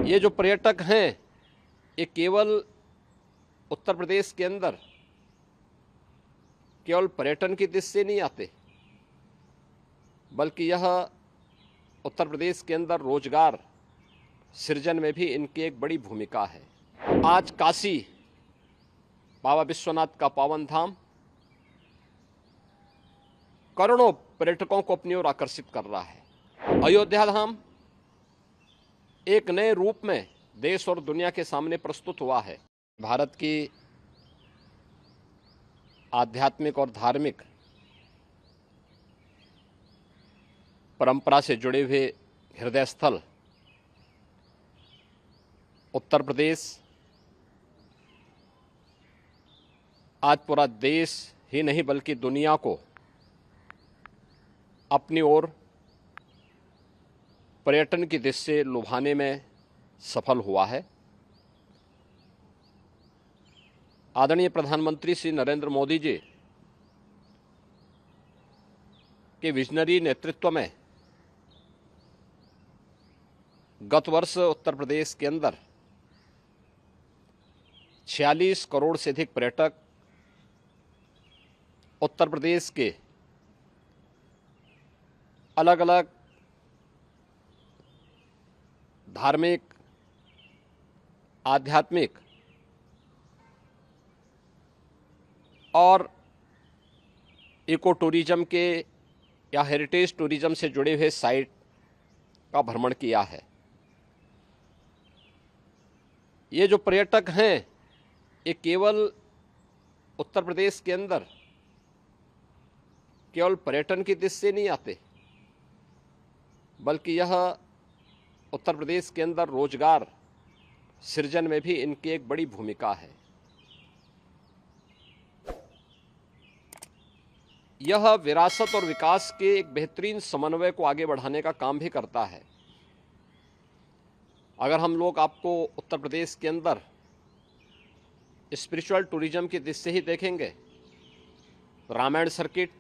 ये जो पर्यटक हैं ये केवल उत्तर प्रदेश के अंदर केवल पर्यटन की दृष्टि से नहीं आते, बल्कि यह उत्तर प्रदेश के अंदर रोजगार सृजन में भी इनकी एक बड़ी भूमिका है। आज काशी बाबा विश्वनाथ का पावन धाम करोड़ों पर्यटकों को अपनी ओर आकर्षित कर रहा है। अयोध्या धाम एक नए रूप में देश और दुनिया के सामने प्रस्तुत हुआ है। भारत की आध्यात्मिक और धार्मिक परंपरा से जुड़े हुए हृदय स्थल उत्तर प्रदेश आज पूरा देश ही नहीं बल्कि दुनिया को अपनी ओर पर्यटन की दृष्टि से लुभाने में सफल हुआ है। आदरणीय प्रधानमंत्री श्री नरेंद्र मोदी जी के विजनरी नेतृत्व में गत वर्ष उत्तर प्रदेश के अंदर 46 करोड़ से अधिक पर्यटक उत्तर प्रदेश के अलग अलग धार्मिक, आध्यात्मिक और इको टूरिज्म के या हेरिटेज टूरिज्म से जुड़े हुए साइट का भ्रमण किया है। ये जो पर्यटक हैं ये केवल उत्तर प्रदेश के अंदर केवल पर्यटन की दृष्टि से नहीं आते, बल्कि यह उत्तर प्रदेश के अंदर रोजगार सृजन में भी इनकी एक बड़ी भूमिका है। यह विरासत और विकास के एक बेहतरीन समन्वय को आगे बढ़ाने का काम भी करता है। अगर हम लोग आपको उत्तर प्रदेश के अंदर स्पिरिचुअल टूरिज्म की दृष्टि से ही देखेंगे तो Ramayana circuit,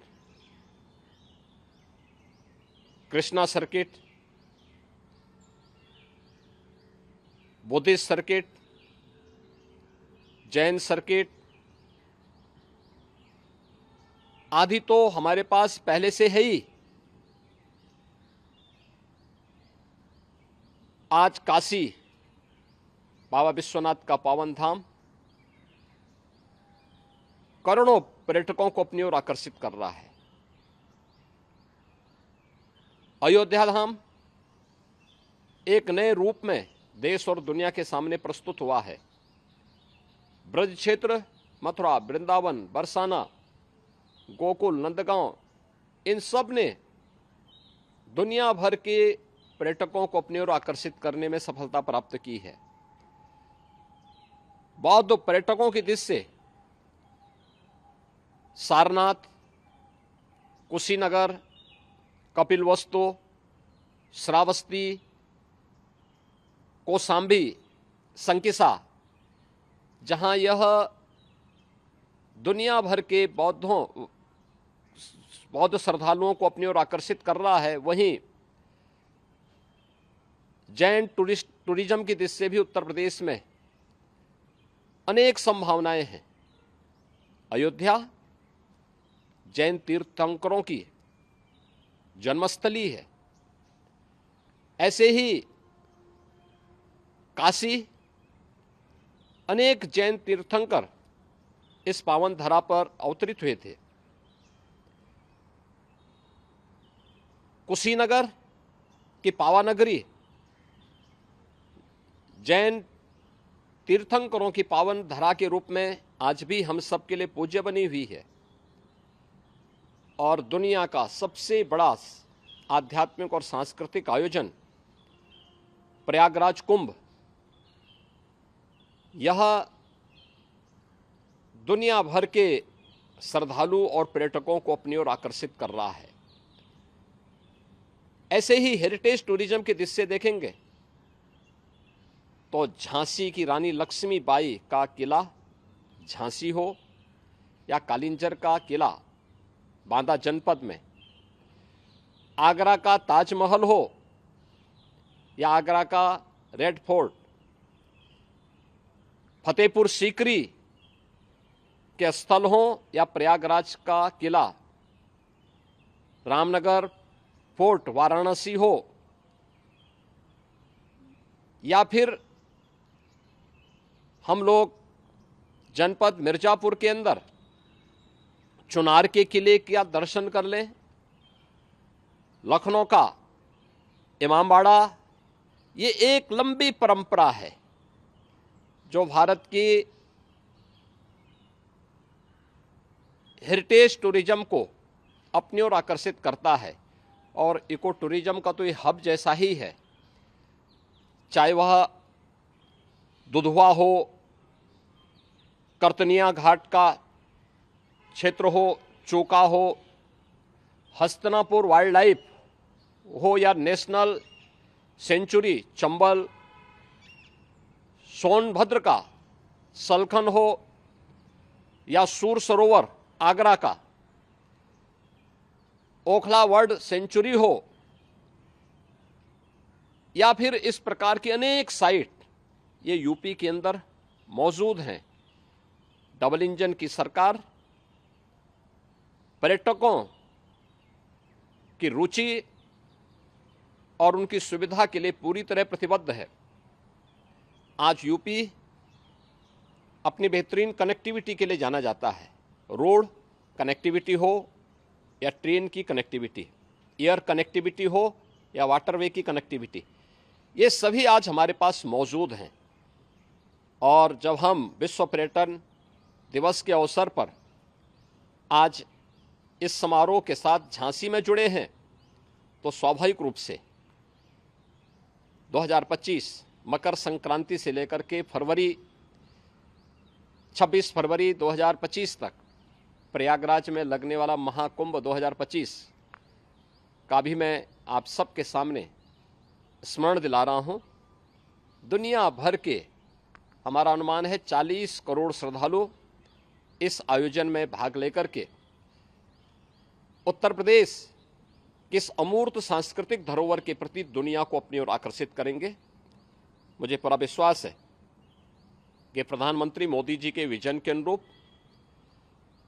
Krishna circuit, Buddhist circuit, Jain circuit आदि तो हमारे पास पहले से है ही। आज काशी बाबा विश्वनाथ का पावन धाम करोड़ों पर्यटकों को अपनी ओर आकर्षित कर रहा है। अयोध्या धाम एक नए रूप में देश और दुनिया के सामने प्रस्तुत हुआ है। ब्रज क्षेत्र, मथुरा, वृंदावन, बरसाना, गोकुल, नंदगांव इन सब ने दुनिया भर के पर्यटकों को अपनी ओर आकर्षित करने में सफलता प्राप्त की है। बौद्ध पर्यटकों की दृष्टि से सारनाथ, कुशीनगर, कपिलवस्तु, श्रावस्ती, कौशाम्बी, संकिसा, जहां यह दुनिया भर के बौद्ध श्रद्धालुओं को अपनी ओर आकर्षित कर रहा है, वहीं जैन टूरिज्म की दृष्टि से भी उत्तर प्रदेश में अनेक संभावनाएं हैं। अयोध्या जैन तीर्थंकरों की जन्मस्थली है। ऐसे ही काशी, अनेक जैन तीर्थंकर इस पावन धरा पर अवतरित हुए थे। कुशीनगर की पावानगरी जैन तीर्थंकरों की पावन धरा के रूप में आज भी हम सब के लिए पूज्य बनी हुई है और दुनिया का सबसे बड़ा आध्यात्मिक और सांस्कृतिक आयोजन प्रयागराज कुंभ, यह दुनिया भर के श्रद्धालु और पर्यटकों को अपनी ओर आकर्षित कर रहा है। ऐसे ही हेरिटेज टूरिज्म की दृष्टि से देखेंगे तो झांसी की रानी लक्ष्मीबाई का किला झांसी हो या कालिंजर का किला बांदा जनपद में, आगरा का ताजमहल हो या आगरा का रेड फोर्ट, फतेहपुर सीकरी के स्थल हो या प्रयागराज का किला, रामनगर फोर्ट वाराणसी हो, या फिर हम लोग जनपद मिर्जापुर के अंदर चुनार के किले का दर्शन कर लें, लखनऊ का इमामबाड़ा, ये एक लंबी परंपरा है जो भारत की हेरिटेज टूरिज्म को अपनी ओर आकर्षित करता है और इको टूरिज्म का तो ये हब जैसा ही है। चाहे वह दुधवा हो, करतनिया घाट का क्षेत्र हो, चोका हो, हस्तिनापुर वाइल्ड लाइफ हो या नेशनल सेंचुरी चंबल, सोनभद्र का सलखन हो या सूर सरोवर आगरा का, ओखला वर्ल्ड सेंचुरी हो, या फिर इस प्रकार की अनेक साइट ये यूपी के अंदर मौजूद हैं। डबल इंजन की सरकार पर्यटकों की रुचि और उनकी सुविधा के लिए पूरी तरह प्रतिबद्ध है। आज यूपी अपनी बेहतरीन कनेक्टिविटी के लिए जाना जाता है। रोड कनेक्टिविटी हो या ट्रेन की कनेक्टिविटी, एयर कनेक्टिविटी हो या वाटरवे की कनेक्टिविटी, ये सभी आज हमारे पास मौजूद हैं। और जब हम विश्व पर्यटन दिवस के अवसर पर आज इस समारोह के साथ झांसी में जुड़े हैं तो स्वाभाविक रूप से 2025 मकर संक्रांति से लेकर के 26 फरवरी 2025 तक प्रयागराज में लगने वाला महाकुंभ 2025 का भी मैं आप सबके सामने स्मरण दिला रहा हूं। दुनिया भर के हमारा अनुमान है 40 करोड़ श्रद्धालु इस आयोजन में भाग लेकर के उत्तर प्रदेश किस अमूर्त सांस्कृतिक धरोहर के प्रति दुनिया को अपनी ओर आकर्षित करेंगे। मुझे पूरा विश्वास है कि प्रधानमंत्री मोदी जी के विजन के अनुरूप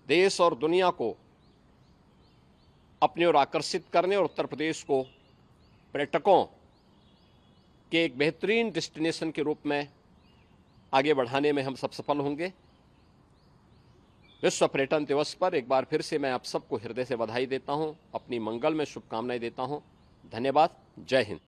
देश और दुनिया को अपनी ओर आकर्षित करने और उत्तर प्रदेश को पर्यटकों के एक बेहतरीन डेस्टिनेशन के रूप में आगे बढ़ाने में हम सब सफल होंगे। विश्व पर्यटन दिवस पर एक बार फिर से मैं आप सबको हृदय से बधाई देता हूं, अपनी मंगल में शुभकामनाएं देता हूं। धन्यवाद। जय हिंद।